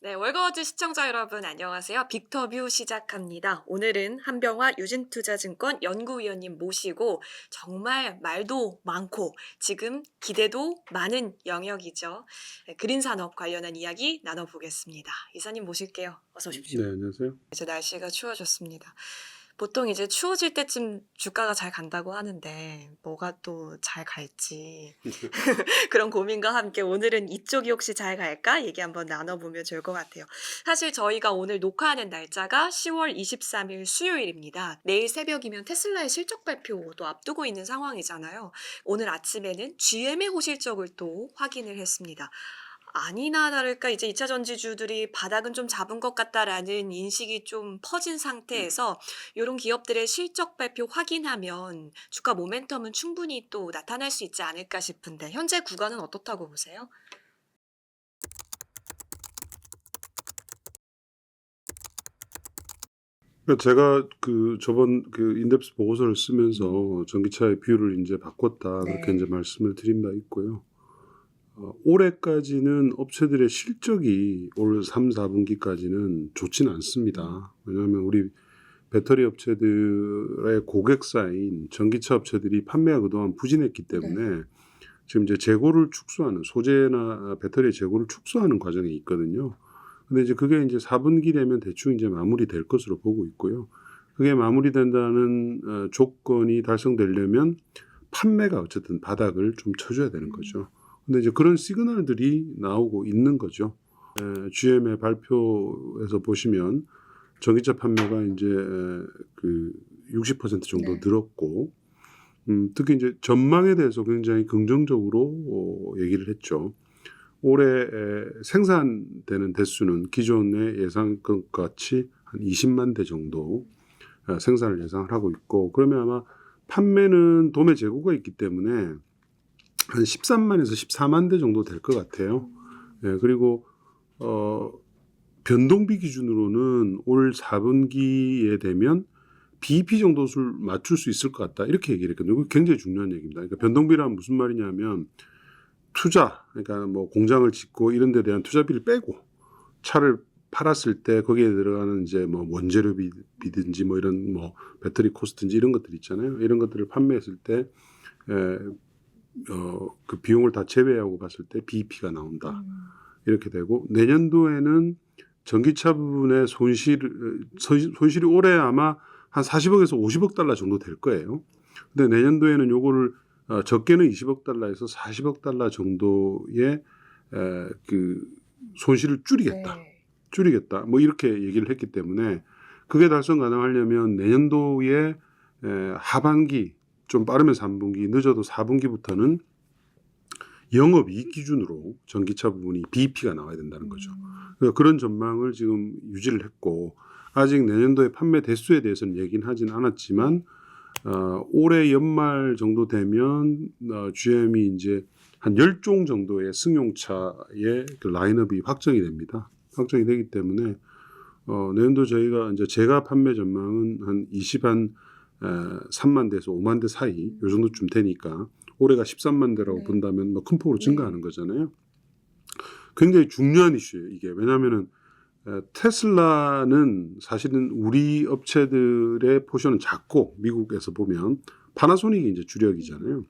네, 월거워즈 시청자 여러분 안녕하세요. 빅터뷰 시작합니다. 오늘은 한병화 유진투자증권 연구위원님 모시고 정말 말도 많고 지금 기대도 많은 영역이죠. 네, 그린 산업 관련한 이야기 나눠보겠습니다. 이사님 모실게요. 어서 오십시오. 네, 안녕하세요. 이제 날씨가 추워졌습니다. 보통 이제 추워질 때쯤 주가가 잘 간다고 하는데 뭐가 또 잘 갈지 그런 고민과 함께 오늘은 이쪽이 혹시 잘 갈까 얘기 한번 나눠보면 좋을 것 같아요. 사실 저희가 오늘 녹화하는 날짜가 10월 23일 수요일입니다. 내일 새벽이면 테슬라의 실적 발표도 앞두고 있는 상황이잖아요. 오늘 아침에는 GM의 호실적을 또 확인을 했습니다. 아니나 다를까 이제 2차 전지주들이 바닥은 좀 잡은 것 같다라는 인식이 좀 퍼진 상태에서 요런 기업들의 실적 발표 확인하면 주가 모멘텀은 충분히 또 나타날 수 있지 않을까 싶은데 현재 구간은 어떻다고 보세요? 그러니까 제가 저번 인덱스 보고서를 쓰면서 전기차의 비율을 이제 바꿨다 그렇게 이제 네. 말씀을 드린 바 있고요. 올해까지는 업체들의 실적이 올 3, 4분기까지는 좋지는 않습니다. 왜냐하면 우리 배터리 업체들의 고객사인 전기차 업체들이 판매가 그동안 부진했기 네. 때문에 지금 이제 재고를 축소하는 소재나 배터리 재고를 축소하는 과정에 있거든요. 근데 이제 그게 이제 4분기 되면 대충 이제 마무리될 것으로 보고 있고요. 그게 마무리된다는 조건이 달성되려면 판매가 어쨌든 바닥을 좀 쳐줘야 되는 거죠. 근데 이제 그런 시그널들이 나오고 있는 거죠. GM의 발표에서 보시면 전기차 판매가 이제 그 60% 정도 네. 늘었고, 특히 이제 전망에 대해서 굉장히 긍정적으로 얘기를 했죠. 올해 생산되는 대수는 기존의 예상것 같이 한 20만 대 정도 생산을 예상을 하고 있고, 그러면 아마 판매는 도매 재고가 있기 때문에 한 13만에서 14만 대 정도 될 것 같아요. 그리고 변동비 기준으로는 올 4분기에 되면 BEP 정도를 맞출 수 있을 것 같다 이렇게 얘기를 했거든요. 이거 굉장히 중요한 얘기입니다. 그러니까 변동비란 무슨 말이냐면 투자, 그러니까 뭐 공장을 짓고 이런 데 대한 투자비를 빼고 차를 팔았을 때 거기에 들어가는 이제 뭐 원재료비든지 뭐 이런 뭐 배터리 코스트인지 이런 것들 있잖아요. 이런 것들을 판매했을 때 그 비용을 다 제외하고 봤을 때 BEP가 나온다. 이렇게 되고 내년도에는 전기차 부분의 손실이 올해 아마 한 40억에서 50억 달러 정도 될 거예요. 근데 내년도에는 요거를 적게는 20억 달러에서 40억 달러 정도의 그 손실을 줄이겠다. 네. 줄이겠다. 뭐 이렇게 얘기를 했기 때문에 그게 달성 가능하려면 내년도에 하반기 좀 빠르면 3분기 늦어도 4분기부터는 영업이익 기준으로 전기차 부분이 BEP가 나와야 된다는 거죠. 그러니까 그런 전망을 지금 유지를 했고 아직 내년도에 판매 대수에 대해서는 얘기는 하진 않았지만 올해 연말 정도 되면 GM이 이제 한 10종 정도의 승용차의 그 라인업이 확정이 됩니다. 확정이 되기 때문에 내년도 저희가 이제 제가 판매 전망은 한 3만 대에서 5만 대 사이 요 정도쯤 되니까 올해가 13만 대라고 네. 본다면 뭐 큰 폭으로 네. 증가하는 거잖아요. 굉장히 중요한 이슈예요, 이게. 왜냐하면은 테슬라는 사실은 우리 업체들의 포션은 작고 미국에서 보면 파나소닉이 이제 주력이잖아요.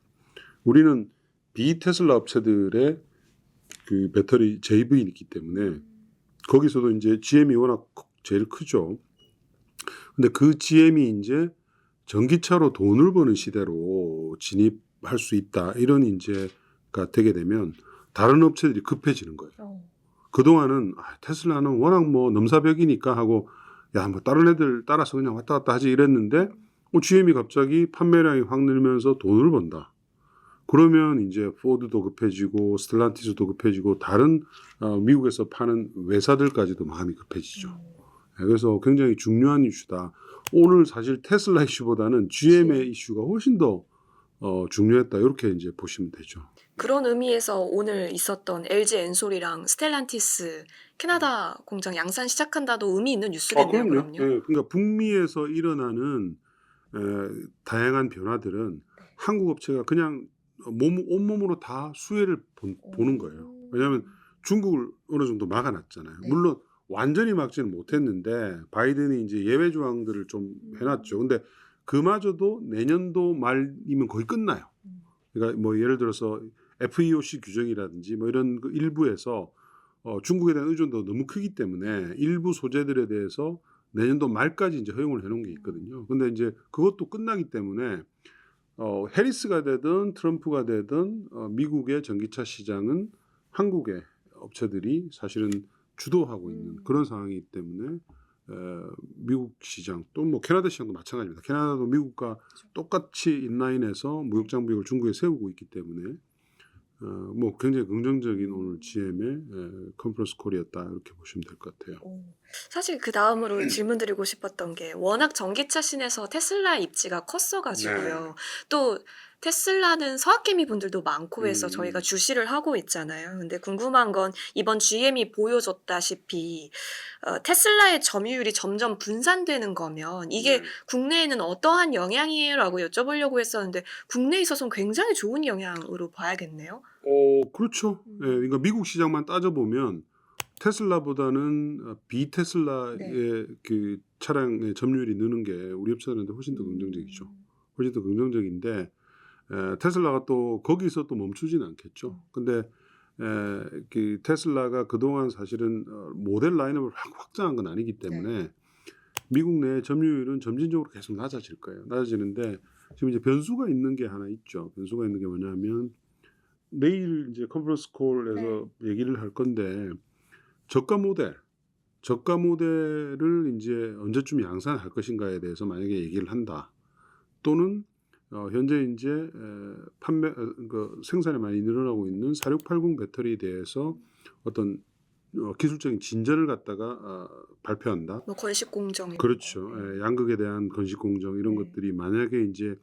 우리는 비테슬라 업체들의 그 배터리 JV이 있기 때문에 거기서도 이제 GM이 워낙 제일 크죠. 근데 그 GM이 이제 전기차로 돈을 버는 시대로 진입할 수 있다. 이런 인재가 되게 되면 다른 업체들이 급해지는 거예요. 그동안은 테슬라는 워낙 뭐 넘사벽이니까 하고 야, 뭐 다른 애들 따라서 그냥 왔다 갔다 하지 이랬는데 GM이 갑자기 판매량이 확 늘면서 돈을 번다. 그러면 이제 포드도 급해지고 스텔란티스도 급해지고 다른 미국에서 파는 회사들까지도 마음이 급해지죠. 그래서 굉장히 중요한 이슈다. 오늘 사실 테슬라 이슈보다는 GM의 이슈가 훨씬 더 중요했다. 이렇게 이제 보시면 되죠. 그런 의미에서 오늘 있었던 LG 엔솔이랑 스텔란티스 캐나다 공장 양산 시작한다도 의미 있는 뉴스겠네요, 그럼요. 그럼요. 예, 그러니까 북미에서 일어나는 에, 다양한 변화들은 한국 업체가 그냥 온몸으로 다 수혜를 보는 거예요. 왜냐하면 중국을 어느 정도 막아놨잖아요. 네. 물론 완전히 막지는 못했는데 바이든이 이제 예외 조항들을 좀 해놨죠. 근데 그마저도 내년도 말이면 거의 끝나요. 그러니까 뭐 예를 들어서 FEOC 규정이라든지 뭐 이런 그 일부에서 중국에 대한 의존도가 너무 크기 때문에 일부 소재들에 대해서 내년도 말까지 이제 허용을 해놓은 게 있거든요. 근데 이제 그것도 끝나기 때문에 해리스가 되든 트럼프가 되든 미국의 전기차 시장은 한국의 업체들이 사실은 주도하고 있는 그런 상황이기 때문에 미국 시장 또 뭐 캐나다 시장도 마찬가지입니다. 캐나다도 미국과 똑같이 인라인해서 무역 장벽을 중국에 세우고 있기 때문에 뭐 굉장히 긍정적인 오늘 GM의 컨퍼런스 콜이었다 이렇게 보시면 될 것 같아요. 사실 그 다음으로 질문드리고 싶었던 게 워낙 전기차 씬에서 테슬라 입지가 컸어가지고요. 또 테슬라는 서학개미 분들도 많고 해서 저희가 주시를 하고 있잖아요. 근데 궁금한 건 이번 GM이 보여줬다시피 테슬라의 점유율이 점점 분산되는 거면 이게 국내에는 어떠한 영향이에요라고 여쭤보려고 했었는데 국내에 있어서는 굉장히 좋은 영향으로 봐야겠네요. 그렇죠. 예, 그러니까 미국 시장만 따져보면 테슬라보다는 비테슬라의 네. 그 차량의 점유율이 느는 게 우리 업체들한테 훨씬 더 긍정적이죠. 훨씬 더 긍정적인데 테슬라가 또 거기서 또 멈추지는 않겠죠. 근데 그 테슬라가 그동안 사실은 모델 라인업을 확장한 건 아니기 때문에 미국 내 점유율은 점진적으로 계속 낮아질 거예요. 낮아지는데 지금 이제 변수가 있는 게 하나 있죠. 변수가 있는 게 뭐냐면 내일 이제 컨퍼런스 콜에서 얘기를 할 건데 저가 모델을 이제 언제쯤 양산할 것인가에 대해서 만약에 얘기를 한다. 또는 현재 이제 판매 그 생산이 많이 늘어나고 있는 4680 배터리에 대해서 어떤 기술적인 진전을 갖다가 발표한다. 뭐 건식 공정. 그렇죠. 양극에 대한 건식 공정 이런 것들이 만약에 이제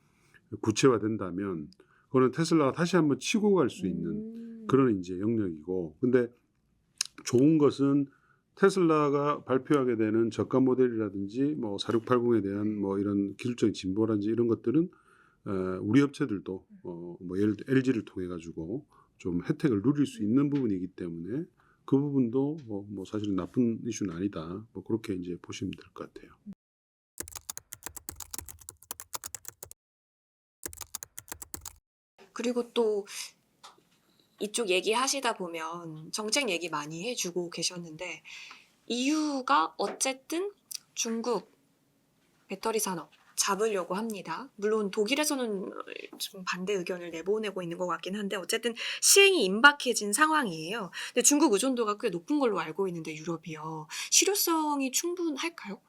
구체화된다면 그거는 테슬라가 다시 한번 치고 갈 수 있는 그런 이제 영역이고. 근데 좋은 것은 테슬라가 발표하게 되는 저가 모델이라든지 뭐 4680에 대한 뭐 이런 기술적인 진보라든지 이런 것들은 우리 업체들도 뭐 예를 들어 LG를 통해 가지고 좀 혜택을 누릴 수 있는 부분이기 때문에 그 부분도 뭐 사실은 나쁜 이슈는 아니다. 뭐 그렇게 이제 보시면 될 것 같아요. 그리고 또 이쪽 얘기하시다 보면 정책 얘기 많이 해주고 계셨는데 EU가 어쨌든 중국 배터리 산업 잡으려고 합니다. 물론 독일에서는 좀 반대 의견을 내보내고 있는 것 같긴 한데 어쨌든 시행이 임박해진 상황이에요. 근데 중국 의존도가 꽤 높은 걸로 알고 있는데 유럽이요. 실효성이 충분할까요?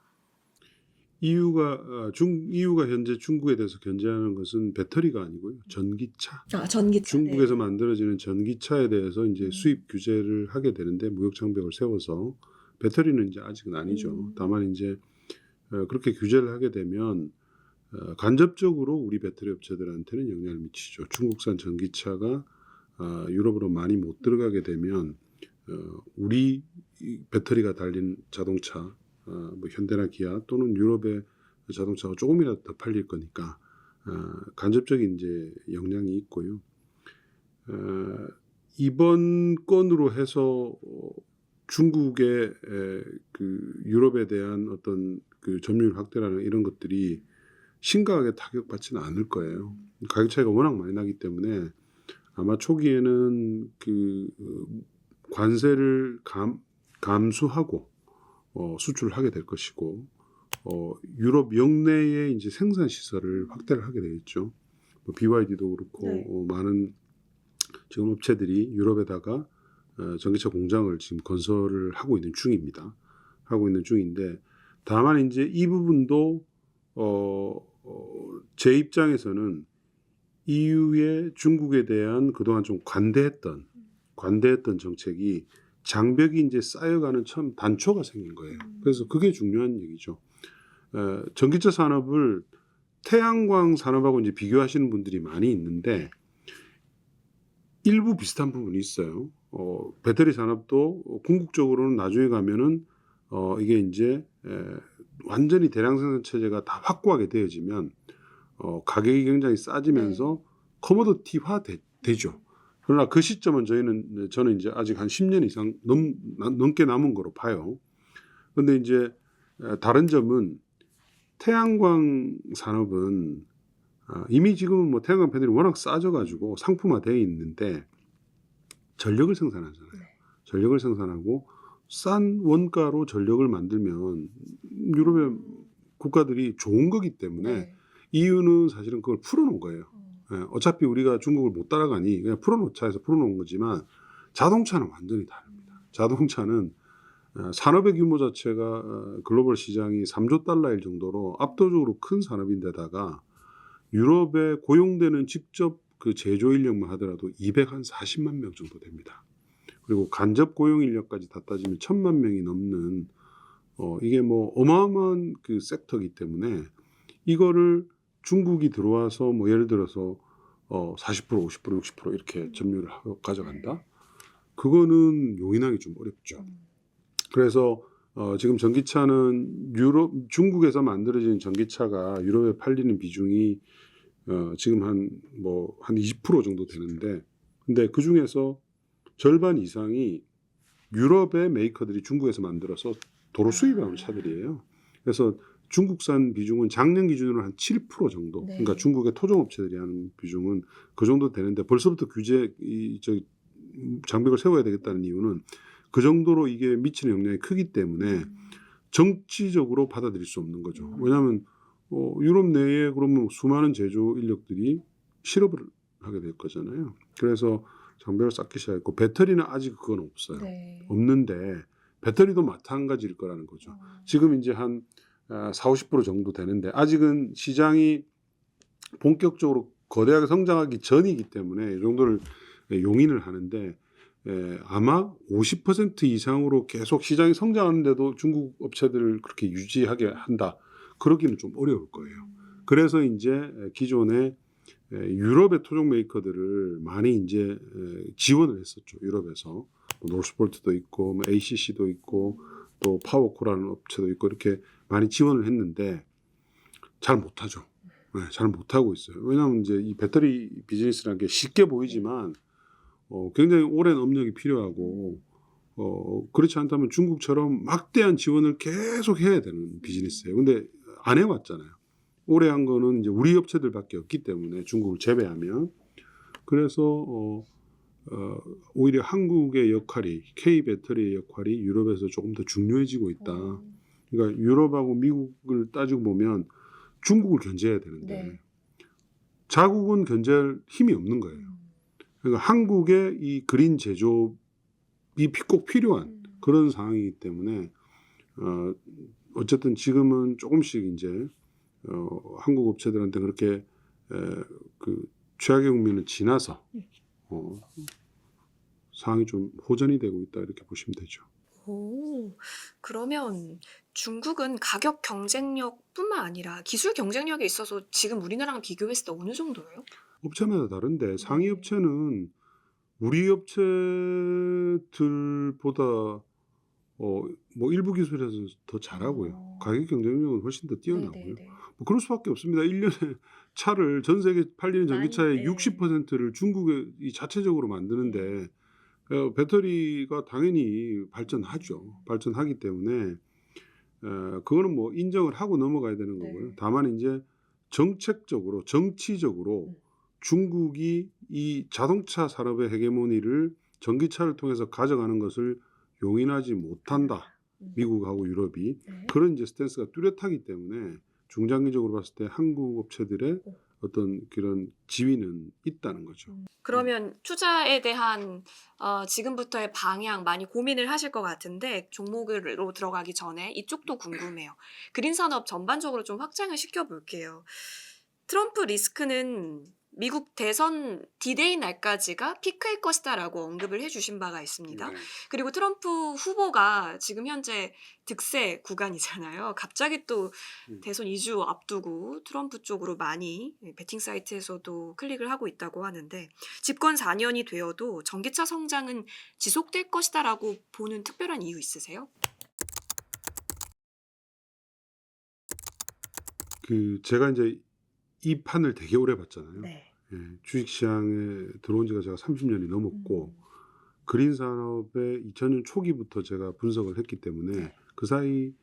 EU가 현재 중국에 대해서 견제하는 것은 배터리가 아니고요. 전기차. 전기차. 중국에서 만들어지는 전기차에 대해서 이제 수입 규제를 하게 되는데 무역 장벽을 세워서 배터리는 이제 아직은 아니죠. 다만 이제 그렇게 규제를 하게 되면 간접적으로 우리 배터리 업체들한테는 영향을 미치죠. 중국산 전기차가 유럽으로 많이 못 들어가게 되면 우리 배터리가 달린 자동차, 뭐 현대나 기아 또는 유럽의 자동차가 조금이라도 더 팔릴 거니까 간접적인 이제 영향이 있고요. 이번 건으로 해서 중국의 그 유럽에 대한 어떤 그 점유율 확대라는 이런 것들이 심각하게 타격받지는 않을 거예요. 가격 차이가 워낙 많이 나기 때문에 아마 초기에는 그 관세를 감수하고 수출을 하게 될 것이고 유럽 영내에 이제 생산 시설을 확대를 하게 되겠죠. 뭐 BYD도 그렇고 많은 지금 업체들이 유럽에다가 전기차 공장을 지금 건설을 하고 있는 중입니다. 하고 있는 중인데 다만 이제 이 부분도 제 입장에서는 EU의 중국에 대한 그동안 좀 관대했던 정책이 장벽이 이제 쌓여가는 참 단초가 생긴 거예요. 그래서 그게 중요한 얘기죠. 전기차 산업을 태양광 산업하고 이제 비교하시는 분들이 많이 있는데 일부 비슷한 부분이 있어요. 배터리 산업도 궁극적으로는 나중에 가면은 이게 이제 완전히 대량 생산 체제가 다 확고하게 되어지면 가격이 굉장히 싸지면서 커머더티화 되죠. 그러나 그 시점은 저는 이제 아직 한 10년 이상 넘게 남은 거로 봐요. 근데 이제 다른 점은 태양광 산업은 이미 지금은 뭐 태양광 패널이 워낙 싸져가지고 상품화되어 있는데 전력을 생산하잖아요. 네. 전력을 생산하고 싼 원가로 전력을 만들면 유럽의 국가들이 좋은 거기 때문에 네. EU는 사실은 그걸 풀어놓은 거예요. 어차피 우리가 중국을 못 따라가니 그냥 풀어놓자 해서 풀어놓은 거지만 자동차는 완전히 다릅니다. 자동차는 산업의 규모 자체가 글로벌 시장이 3조 달러일 정도로 압도적으로 큰 산업인데다가 유럽에 고용되는 직접 그 제조 인력만 하더라도 240만 명 정도 됩니다. 그리고 간접 고용 인력까지 다 따지면 1,000만 명이 넘는 이게 뭐 어마어마한 그 섹터이기 때문에 이거를 중국이 들어와서 뭐 예를 들어서 40%, 50%, 60% 이렇게 점유를 하고 가져간다. 그거는 용인하기 좀 어렵죠. 그래서 지금 전기차는 중국에서 만들어진 전기차가 유럽에 팔리는 비중이 지금 한 20% 정도 되는데, 근데 그 중에서 절반 이상이 유럽의 메이커들이 중국에서 만들어서 도로 수입하는 차들이에요. 그래서 중국산 비중은 작년 기준으로 한 7% 정도. 네. 그러니까 중국의 토종업체들이 하는 비중은 그 정도 되는데 벌써부터 장벽을 세워야 되겠다는 이유는 그 정도로 이게 미치는 영향이 크기 때문에 정치적으로 받아들일 수 없는 거죠. 왜냐하면 유럽 내에 그러면 수많은 제조 인력들이 실업을 하게 될 거잖아요. 그래서 장벽을 쌓기 시작했고 배터리는 아직 그건 없어요. 네. 없는데 배터리도 마찬가지일 거라는 거죠. 지금 이제 한 40-50% 정도 되는데 아직은 시장이 본격적으로 거대하게 성장하기 전이기 때문에 이 정도를 용인을 하는데 아마 50% 이상으로 계속 시장이 성장하는데도 중국 업체들을 그렇게 유지하게 한다. 그러기는 좀 어려울 거예요. 그래서 이제 기존에 유럽의 토종 메이커들을 많이 이제 지원을 했었죠. 유럽에서 노스폴트도 있고 뭐 ACC도 있고 또 파워코라는 업체도 있고 이렇게 많이 지원을 했는데 잘 못하죠. 네, 잘 못하고 있어요. 왜냐하면 이제 이 배터리 비즈니스라는 게 쉽게 보이지만 굉장히 오랜 업력이 필요하고 그렇지 않다면 중국처럼 막대한 지원을 계속 해야 되는 비즈니스예요. 근데 안 해왔잖아요. 오래 한 거는 이제 우리 업체들밖에 없기 때문에 중국을 제외하면 그래서 오히려 한국의 역할이 K 배터리의 역할이 유럽에서 조금 더 중요해지고 있다. 그러니까 유럽하고 미국을 따지고 보면 중국을 견제해야 되는데 네. 자국은 견제할 힘이 없는 거예요. 그러니까 한국의 이 그린 제조업이 꼭 필요한 그런 상황이기 때문에 어쨌든 지금은 조금씩 이제 한국 업체들한테 그렇게 그 최악의 국면을 지나서 상황이 좀 호전이 되고 있다 이렇게 보시면 되죠. 오, 그러면 중국은 가격 경쟁력뿐만 아니라 기술 경쟁력에 있어서 지금 우리나라랑 비교했을 때 어느 정도예요? 업체마다 다른데 상위 네. 업체는 우리 업체들보다 뭐 일부 기술에서 더 잘하고요. 가격 경쟁력은 훨씬 더 뛰어나고요. 네네네. 뭐 그럴 수밖에 없습니다. 1년에 차를 전 세계 팔리는 전기차의 네. 60%를 중국이 이 자체적으로 만드는데 배터리가 당연히 발전하죠. 발전하기 때문에 그거는 뭐 인정을 하고 넘어가야 되는 거고요. 네. 다만 이제 정책적으로 정치적으로 중국이 이 자동차 산업의 헤게모니를 전기차를 통해서 가져가는 것을 용인하지 못한다. 미국하고 유럽이 네. 그런 이제 스탠스가 뚜렷하기 때문에 중장기적으로 봤을 때 한국 업체들의 어떤 그런 지위는 있다는 거죠. 그러면 투자에 대한 지금부터의 방향 많이 고민을 하실 것 같은데 종목으로 들어가기 전에 이쪽도 궁금해요. 그린 산업 전반적으로 좀 확장을 시켜볼게요. 트럼프 리스크는 미국 대선 디데이 날까지가 피크일 것이다라고 언급을 해주신 바가 있습니다. 네. 그리고 트럼프 후보가 지금 현재 득세 구간이잖아요. 갑자기 또 대선 2주 앞두고 트럼프 쪽으로 많이 베팅 사이트에서도 클릭을 하고 있다고 하는데 집권 4년이 되어도 전기차 성장은 지속될 것이다라고 보는 특별한 이유 있으세요? 제가 이제 이 판을 되게 오래 봤잖아요. 네. 주식 시장에 들어온 지가 제가 30년이 넘었고 그린 산업의 2000년 초기부터 제가 분석을 했기 때문에 네. 그 사이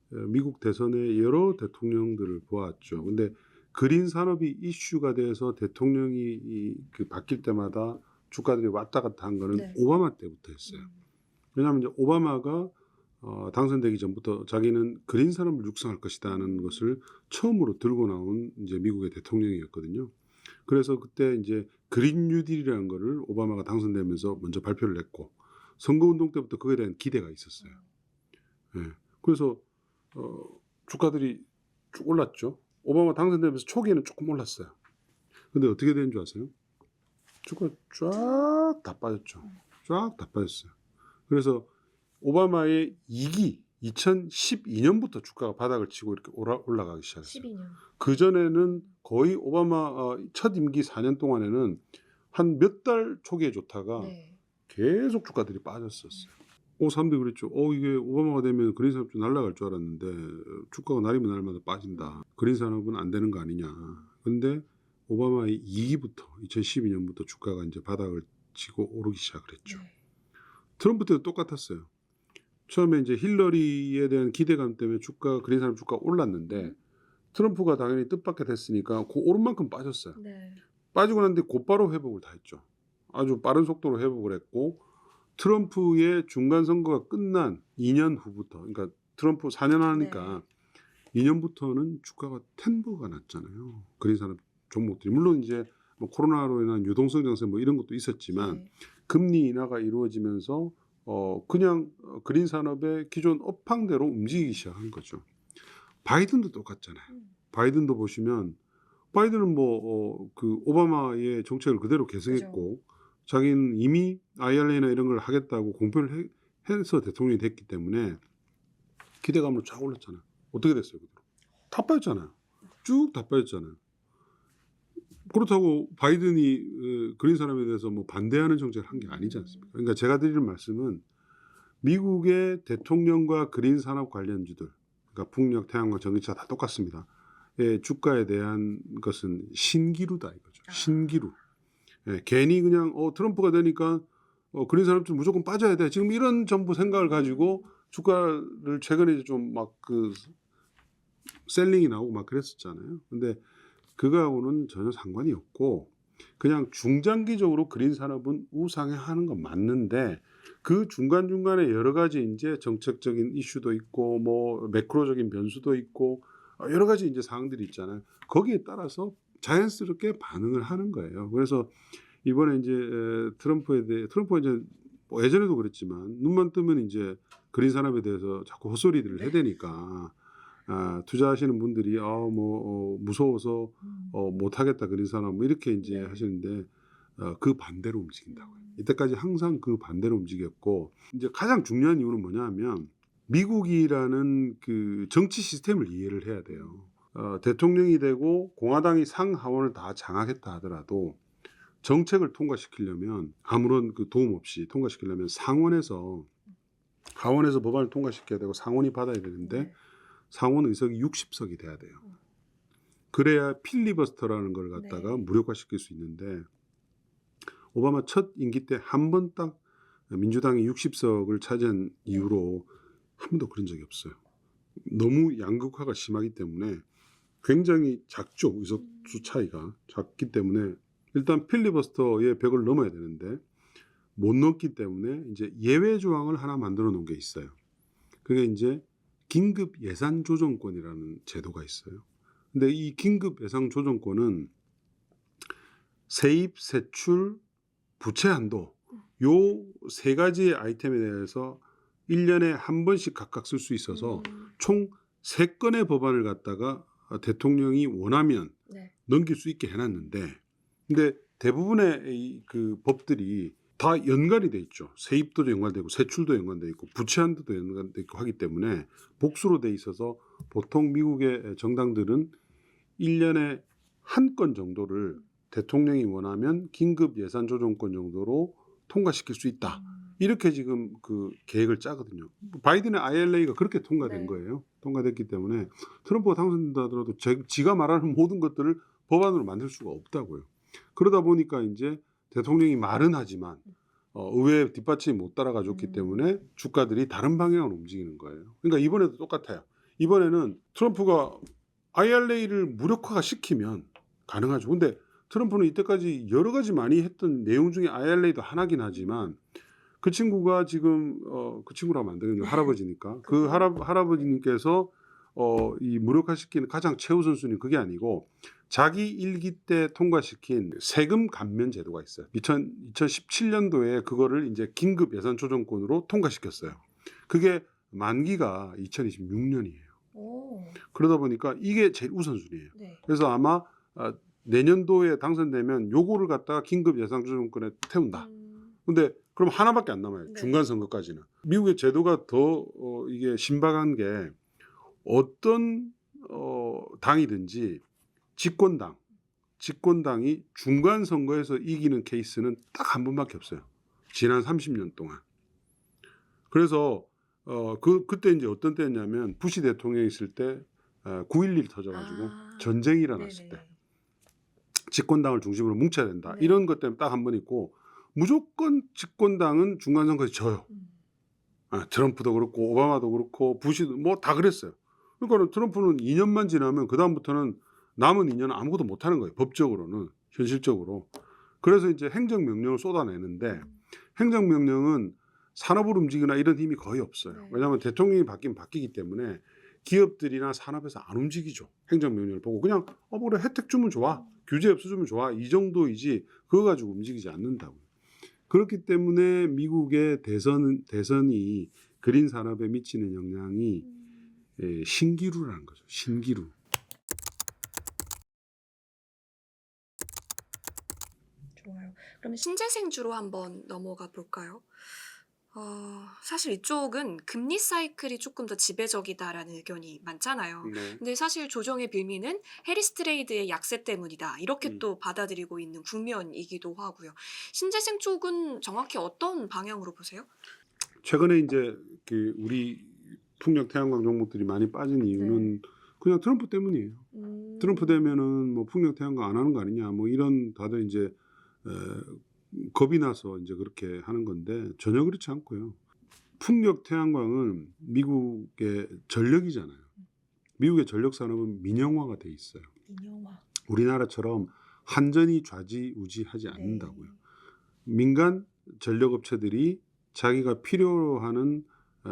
미국 대선의 여러 대통령들을 보았죠. 근데 그린 산업이 이슈가 돼서 대통령이 그 바뀔 때마다 주가들이 왔다 갔다 한 거는 네. 오바마 때부터 했어요. 왜냐하면 이제 오바마가 당선되기 전부터 자기는 그린 산업을 육성할 것이다는 것을 처음으로 들고 나온 이제 미국의 대통령이었거든요. 그래서 그때 이제 그린 뉴딜이라는 거를 오바마가 당선되면서 먼저 발표를 했고 선거운동 때부터 그거에 대한 기대가 있었어요. 예. 그래서 주가들이 쭉 올랐죠. 오바마 당선되면서 초기에는 조금 올랐어요. 근데 어떻게 된 줄 아세요? 주가 쫙 다 빠졌죠. 쫙 다 빠졌어요. 그래서 오바마의 2기 2012년부터 주가가 바닥을 치고 이렇게 올라가기 시작했어요. 12년. 그 전에는 거의 오바마 첫 임기 4년 동안에는 한 몇 달 초기에 좋다가 네. 계속 주가들이 빠졌었어요. 사람들이 그랬죠. 이게 오바마가 되면 그린 산업 좀 날아갈 줄 알았는데 주가가 날이면 날마다 빠진다. 그린 산업은 안 되는 거 아니냐. 근데 오바마의 2기부터 2012년부터 주가가 이제 바닥을 치고 오르기 시작을 했죠. 네. 트럼프 때도 똑같았어요. 처음에 이제 힐러리에 대한 기대감 때문에 그린 산업 주가 올랐는데 트럼프가 당연히 뜻밖의 됐으니까 그 오른 만큼 빠졌어요. 네. 빠지고 났는데 곧바로 회복을 다 했죠. 아주 빠른 속도로 회복을 했고 트럼프의 중간 선거가 끝난 2년 후부터, 그러니까 트럼프 4년 하니까 2년부터는 주가가 텐버가 났잖아요. 그린 산업 종목들이 물론 이제 뭐 코로나로 인한 유동성 장세 뭐 이런 것도 있었지만 네. 금리 인하가 이루어지면서 그냥 그린 산업의 기존 업황대로 움직이기 시작한 거죠. 바이든도 똑같잖아요. 바이든도 보시면 바이든은 그 오바마의 정책을 그대로 계승했고 자기는 이미 IRA나 이런 걸 하겠다고 공표를 해서 대통령이 됐기 때문에 기대감으로 쫙 올랐잖아요. 어떻게 됐어요? 그대로? 다 빠졌잖아요. 쭉 다 빠졌잖아요. 그렇다고 바이든이 그린 산업에 대해서 뭐 반대하는 정책을 한 게 아니지 않습니까? 그러니까 제가 드리는 말씀은 미국의 대통령과 그린 산업 관련주들, 그러니까 풍력, 태양광, 전기차 다 똑같습니다. 주가에 대한 것은 신기루다 이거죠. 신기루. 괜히 그냥 트럼프가 되니까 그린 산업도 무조건 빠져야 돼. 지금 이런 전부 생각을 가지고 주가를 최근에 좀 막 그 셀링이 나오고 막 그랬었잖아요. 근데 그거하고는 전혀 상관이 없고 그냥 중장기적으로 그린 산업은 우상해 하는 건 맞는데 그 중간중간에 여러 가지 이제 정책적인 이슈도 있고 뭐 매크로적인 변수도 있고 여러 가지 이제 사항들이 있잖아요. 거기에 따라서 자연스럽게 반응을 하는 거예요. 그래서 이번에 이제 트럼프가 이제 뭐 예전에도 그랬지만 눈만 뜨면 이제 그린 산업에 대해서 자꾸 헛소리들을 해대니까 투자하시는 분들이 무서워서 못하겠다 그린 산업 뭐 이렇게 이제 하시는데 그 반대로 움직인다고요. 이때까지 항상 그 반대로 움직였고 이제 가장 중요한 이유는 뭐냐면 미국이라는 그 정치 시스템을 이해를 해야 돼요. 대통령이 되고 공화당이 상하원을 다 장악했다 하더라도 정책을 통과시키려면 아무런 그 도움 없이 통과시키려면 하원에서 법안을 통과시켜야 되고 상원이 받아야 되는데 상원 의석이 60석이 돼야 돼요. 그래야 필리버스터라는 걸 갖다가 무력화시킬 수 있는데 오바마 첫 임기 때 한 번 딱 민주당이 60석을 차지한 이후로 한 번도 그런 적이 없어요. 너무 양극화가 심하기 때문에 굉장히 작죠. 의석수 차이가 작기 때문에 일단 필리버스터의 벽을 넘어야 되는데 못 넘기 때문에 이제 예외 조항을 하나 만들어 놓은 게 있어요. 그게 이제 긴급 예산 조정권이라는 제도가 있어요. 근데 이 긴급 예산 조정권은 세입, 세출, 부채 한도 요 세 가지 아이템에 대해서 1년에 한 번씩 각각 쓸 수 있어서 총 3건의 법안을 갖다가 대통령이 원하면 넘길 수 있게 해놨는데 근데 대부분의 그 법들이 다 연관이 돼 있죠. 세입도 연관되고 세출도 연관돼 있고 부채 한도도 연관돼 있고 하기 때문에 복수로 돼 있어서 보통 미국의 정당들은 1년에 한 건 정도를 대통령이 원하면 긴급 예산 조정권 정도로 통과시킬 수 있다. 이렇게 지금 그 계획을 짜거든요. 바이든의 IRA가 그렇게 통과된 거예요. 통과됐기 때문에 트럼프가 당선된다 하더라도 지가 말하는 모든 것들을 법안으로 만들 수가 없다고요. 그러다 보니까 이제 대통령이 말은 하지만 의회 뒷받침이 못 따라가줬기 때문에 주가들이 다른 방향으로 움직이는 거예요. 그러니까 이번에도 똑같아요. 이번에는 트럼프가 IRA를 무력화가 시키면 가능하죠. 근데 트럼프는 이때까지 여러 가지 많이 했던 내용 중에 IRA도 하나긴 하지만 그 친구가 지금 그 친구라면 안 되겠네요. 할아버지니까. 그 할아버지님께서 이 무력화시키는 가장 최우선 순위 그게 아니고 자기 일기 때 통과시킨 세금 감면 제도가 있어요. 2017년도에 그거를 이제 긴급 예산 조정권으로 통과시켰어요. 그게 만기가 2026년이에요. 오. 그러다 보니까 이게 제일 우선순위예요. 네. 그래서 아마 내년도에 당선되면 요거를 갖다가 긴급 예산 조정권에 태운다. 근데 그럼 하나밖에 안 남아요. 네. 중간 선거까지는. 미국의 제도가 더 이게 신박한 게 어떤 당이든지 집권당이 중간 선거에서 이기는 케이스는 딱 한 번밖에 없어요. 지난 30년 동안. 그래서 그때 이제 어떤 때였냐면 부시 대통령이 있을 때 9.11 터져가지고 전쟁이 일어났을 때 집권당을 중심으로 뭉쳐야 된다. 네. 이런 것 때문에 딱 한 번 있고 무조건 집권당은 중간 선거에서 져요. 트럼프도 그렇고 오바마도 그렇고 부시도 뭐 다 그랬어요. 그러니까 트럼프는 2년만 지나면 그 다음부터는 남은 2년은 아무것도 못하는 거예요. 법적으로는 현실적으로. 그래서 이제 행정명령을 쏟아내는데 행정명령은 산업을 움직이거나 이런 힘이 거의 없어요. 네. 왜냐하면 대통령이 바뀌기 때문에 기업들이나 산업에서 안 움직이죠. 행정명령을 보고 그냥 그래 혜택 주면 좋아. 규제 없어주면 좋아. 이 정도이지 그거 가지고 움직이지 않는다고요. 그렇기 때문에 미국의 대선이 그린 산업에 미치는 영향이 신기루라는 거죠. 신기루. 좋아요. 그러면 신재생주로 한번 넘어가 볼까요? 사실 이쪽은 금리 사이클이 조금 더 지배적이다라는 의견이 많잖아요. 네. 근데 사실 조정의 빌미는 해리스 트레이드의 약세 때문이다. 이렇게 음. 또 받아들이고 있는 국면이기도 하고요. 신재생 쪽은 정확히 어떤 방향으로 보세요? 최근에 이제 그 우리 풍력 태양광 종목들이 많이 빠진 이유는 그냥 트럼프 때문이에요. 트럼프 되면은 뭐 풍력 태양광 안 하는 거 아니냐 뭐 이런 다들 이제 겁이 나서 이제 그렇게 하는 건데 전혀 그렇지 않고요. 풍력 태양광은 미국의 전력이잖아요. 미국의 전력 산업은 민영화가 돼 있어요. 민영화. 우리나라처럼 한전이 좌지우지하지 않는다고요. 민간 전력 업체들이 자기가 필요하는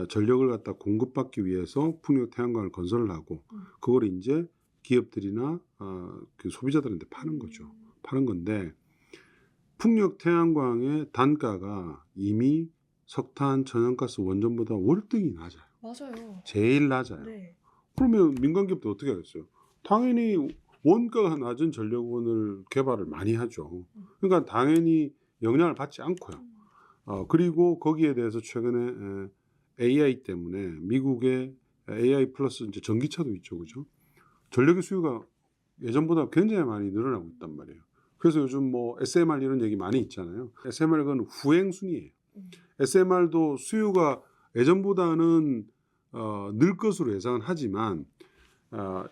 전력을 갖다 공급받기 위해서 풍력 태양광을 건설을 하고 그걸 이제 기업들이나 그 소비자들한테 파는 거죠. 파는 건데 풍력 태양광의 단가가 이미 석탄, 천연가스, 원전보다 월등히 낮아요. 맞아요. 제일 낮아요. 네. 그러면 민간 기업도 어떻게 하겠어요? 당연히 원가가 낮은 전력원을 개발을 많이 하죠. 그러니까 당연히 영향을 받지 않고요. 그리고 거기에 대해서 최근에 AI 때문에 미국의 AI 플러스 이제 전기차도 있죠, 그죠? 전력의 수요가 예전보다 굉장히 많이 늘어나고 있단 말이에요. 그래서 요즘 뭐 SMR 이런 얘기 많이 있잖아요. SMR은 후행순이에요. SMR도 수요가 예전보다는 늘 것으로 예상은 하지만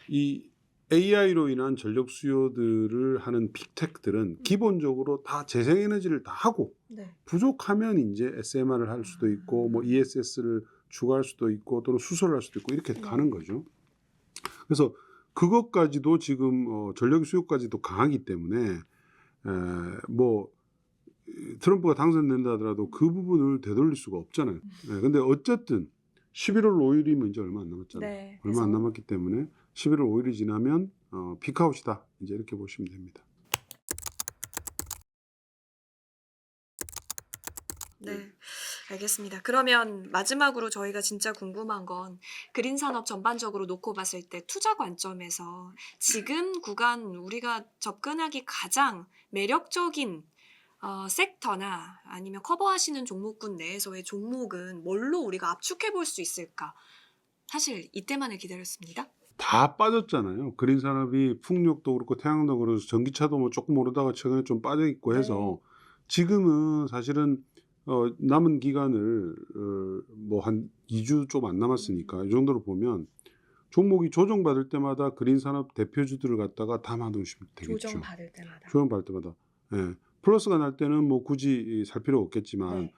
이 AI로 인한 전력 수요들을 하는 빅테크들은 기본적으로 다 재생에너지를 다 하고 부족하면 이제 SMR을 할 수도 있고 뭐 ESS를 추가할 수도 있고 또는 수소를 할 수도 있고 이렇게 가는 거죠. 그래서 그것까지도 지금 전력 수요까지도 강하기 때문에 뭐 트럼프가 당선된다 하더라도 그 부분을 되돌릴 수가 없잖아요. 근데 어쨌든 11월 5일이면 이제 얼마 안 남았잖아요. 네. 얼마 안 남았기 때문에 11월 5일이 지나면 피크아웃이다. 이제 이렇게 보시면 됩니다. 네, 알겠습니다. 그러면 마지막으로 저희가 진짜 궁금한 건 그린 산업 전반적으로 놓고 봤을 때 투자 관점에서 지금 구간 우리가 접근하기 가장 매력적인 섹터나 아니면 커버하시는 종목군 내에서의 종목은 뭘로 우리가 압축해 볼 수 있을까? 사실 이때만을 기다렸습니다. 다 빠졌잖아요. 그린 산업이 풍력도 그렇고 태양도 그렇고 전기차도 뭐 조금 오르다가 최근에 좀 빠져 있고 해서 지금은 사실은 남은 기간을 뭐 한 2주 좀 안 남았으니까 이 정도로 보면 종목이 조정받을 때마다 그린 산업 대표주들을 갖다가 담아두시면 되겠죠. 조정 받을 때마다. 조정받을 때마다. 예. 플러스가 날 때는 뭐 굳이 살 필요가 없겠지만 네.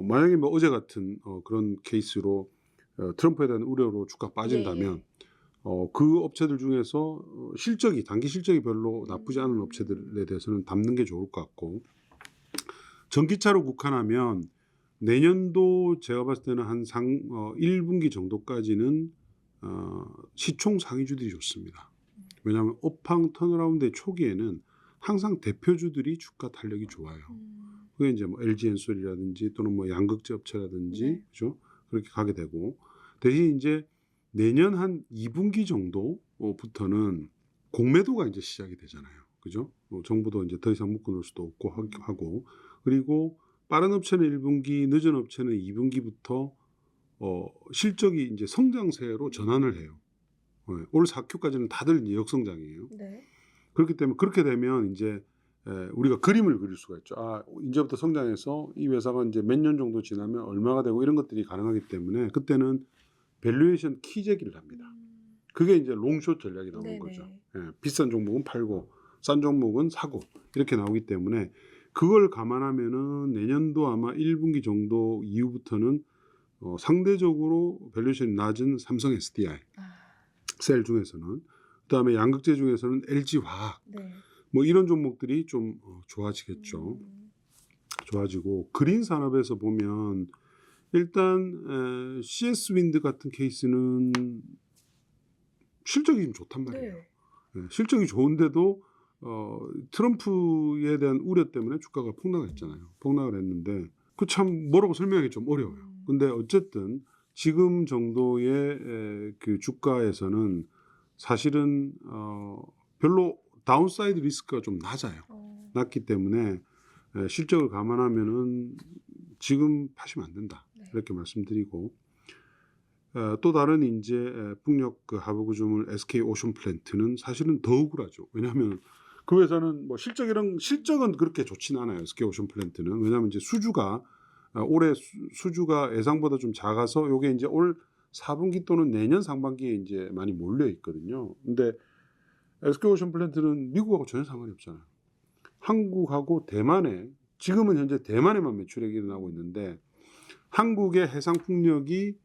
만약에 뭐 어제 같은 그런 케이스로 트럼프에 대한 우려로 주가 예, 빠진다면 예. 그 업체들 중에서 실적이 단기 실적이 별로 나쁘지 않은 업체들에 대해서는 담는 게 좋을 것 같고 전기차로 국한하면 내년도 제가 봤을 때는 한 1분기 정도까지는 시총 상위주들이 좋습니다. 왜냐하면 업황 턴어라운드 초기에는 항상 대표주들이 주가 탄력이 좋아요. 그게 이제 뭐 LG엔솔이라든지 또는 뭐 양극재 업체라든지 네. 그죠? 그렇게 가게 되고 대신 이제 내년 한 2분기 정도부터는 공매도가 이제 시작이 되잖아요. 그죠? 정부도 이제 더 이상 묶어놓을 수도 없고 하고 그리고 빠른 업체는 1분기, 늦은 업체는 2분기부터 실적이 이제 성장세로 전환을 해요. 올 4Q까지는 다들 이제 역성장이에요. 네. 그렇기 때문에 그렇게 되면 이제 우리가 그림을 그릴 수가 있죠. 이제부터 성장해서 이 회사가 이제 몇 년 정도 지나면 얼마가 되고 이런 것들이 가능하기 때문에 그때는 밸류에이션 키재기를 합니다. 그게 이제 롱숏 전략이 나오는 네네. 거죠. 비싼 종목은 팔고 싼 종목은 사고 이렇게 나오기 때문에 그걸 감안하면은 내년도 아마 1분기 정도 이후부터는 상대적으로 밸류에이션이 낮은 삼성 SDI 셀 중에서는 그다음에 양극재 중에서는 LG화학 네. 뭐 이런 종목들이 좀 좋아지겠죠. 좋아지고 그린 산업에서 보면 일단 CS 윈드 같은 케이스는 실적이 좀 좋단 말이에요. 네. 실적이 좋은데도 트럼프에 대한 우려 때문에 주가가 폭락했잖아요. 폭락을 했는데 그 참 뭐라고 설명하기 좀 어려워요. 근데 어쨌든 지금 정도의 그 주가에서는 사실은 별로 다운사이드 리스크가 좀 낮아요. 낮기 때문에 실적을 감안하면은 지금 파시면 안 된다. 네. 이렇게 말씀드리고 또 다른 이제 풍력 그 하부구조물 SK 오션플랜트는 사실은 더 억울하죠. 왜냐하면 그 회사는 뭐 실적은 그렇게 좋진 않아요. SK 오션플랜트는 왜냐하면 이제 수주가 올해 수주가 예상보다 좀 작아서 요게 이제 올 4분기 또는 내년 상반기에 이제 많이 몰려 있거든요. 근데 SK 오션플랜트는 미국하고 전혀 상관이 없잖아요. 한국하고 대만에 지금은 현재 대만에만 매출액이 일어나고 있는데 한국의 해상 풍력이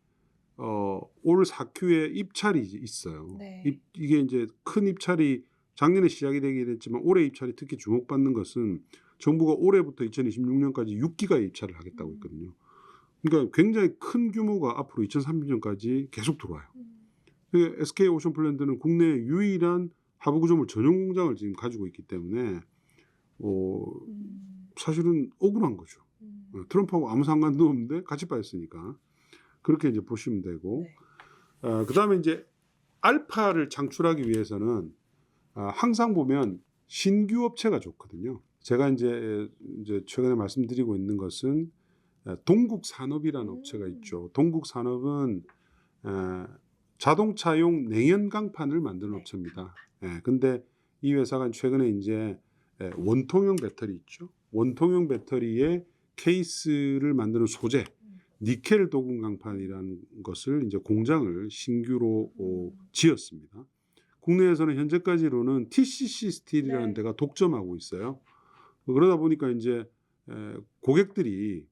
올 4Q에 입찰이 있어요. 네. 이게 이제 큰 입찰이 작년에 시작이 되긴 했지만 올해 입찰이 특히 주목받는 것은 정부가 올해부터 2026년까지 6기가 입찰을 하겠다고 했거든요. 그러니까 굉장히 큰 규모가 앞으로 2030년까지 계속 들어와요. SK 오션플랜트는 국내 유일한 하부구조물 전용 공장을 지금 가지고 있기 때문에 사실은 억울한 거죠. 트럼프하고 아무 상관도 없는데 같이 빠졌으니까 그렇게 이제 보시면 되고 네. 그다음에 이제 알파를 창출하기 위해서는 항상 보면 신규 업체가 좋거든요. 제가 이제 최근에 말씀드리고 있는 것은 동국산업이라는 업체가 있죠. 동국산업은 자동차용 냉연강판을 만드는 업체입니다. 근데 이 회사가 최근에 이제 원통형 배터리 있죠. 원통형 배터리에 케이스를 만드는 소재, 니켈 도금 강판이라는 것을 이제 공장을 신규로 지었습니다. 국내에서는 현재까지로는 TCC 스틸이라는 네. 데가 독점하고 있어요. 그러다 보니까 이제 고객들이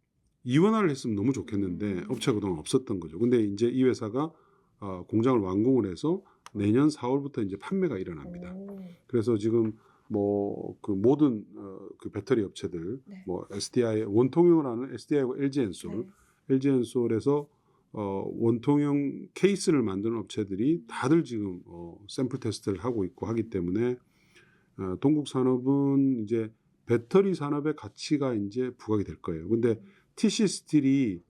이원화를 했으면 너무 좋겠는데 업체가 그동안 없었던 거죠. 근데 이제 이 회사가 공장을 완공을 해서 내년 4월부터 이제 판매가 일어납니다. 그래서 지금 뭐 그 모든 그 배터리 업체들 네. 뭐 SDI 원통형을 하는 SDI하고 LG엔솔, LG엔솔에서 원통형 케이스를 만드는 업체들이 다들 지금 샘플 테스트를 하고 있고 하기 때문에 동국산업은 이제 배터리 산업의 가치가 이제 부각이 될 거예요. 근데 TC 스틸이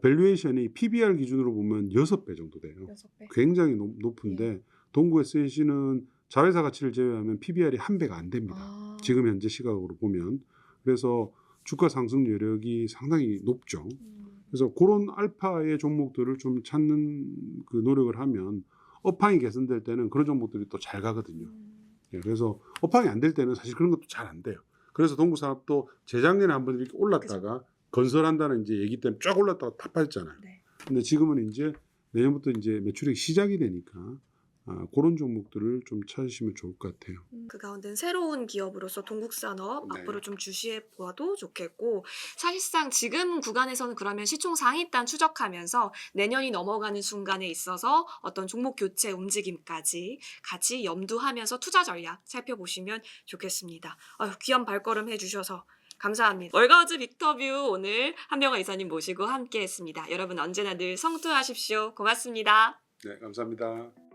밸류에이션이 PBR 기준으로 보면 6배 정도 돼요. 6배. 굉장히 높은데 동국 SNC는 자회사 가치를 제외하면 PBR이 1배가 안 됩니다. 지금 현재 시각으로 보면. 그래서 주가 상승 여력이 상당히 높죠. 그래서 그런 알파의 종목들을 좀 찾는 그 노력을 하면 업황이 개선될 때는 그런 종목들이 또 잘 가거든요. 그래서 업황이 안 될 때는 사실 그런 것도 잘 안 돼요. 그래서 동국산업도 재작년에 한번 이렇게 올랐다가 건설한다는 이제 얘기 때문에 쫙 올랐다가 다 빠졌잖아요. 네. 근데 지금은 이제 내년부터 이제 매출액이 시작이 되니까 그런 종목들을 좀 찾으시면 좋을 것 같아요. 그 가운데는 새로운 기업으로서 동국산업 네. 앞으로 좀 주시해 보아도 좋겠고, 사실상 지금 구간에서는 그러면 시총 상위단 추적하면서 내년이 넘어가는 순간에 있어서 어떤 종목 교체 움직임까지 같이 염두하면서 투자 전략 살펴보시면 좋겠습니다. 아유, 귀한 발걸음 해주셔서 감사합니다. 월가우즈 빅터뷰 오늘 한명화 이사님 모시고 함께했습니다. 여러분 언제나 늘 성투하십시오. 고맙습니다. 네, 감사합니다.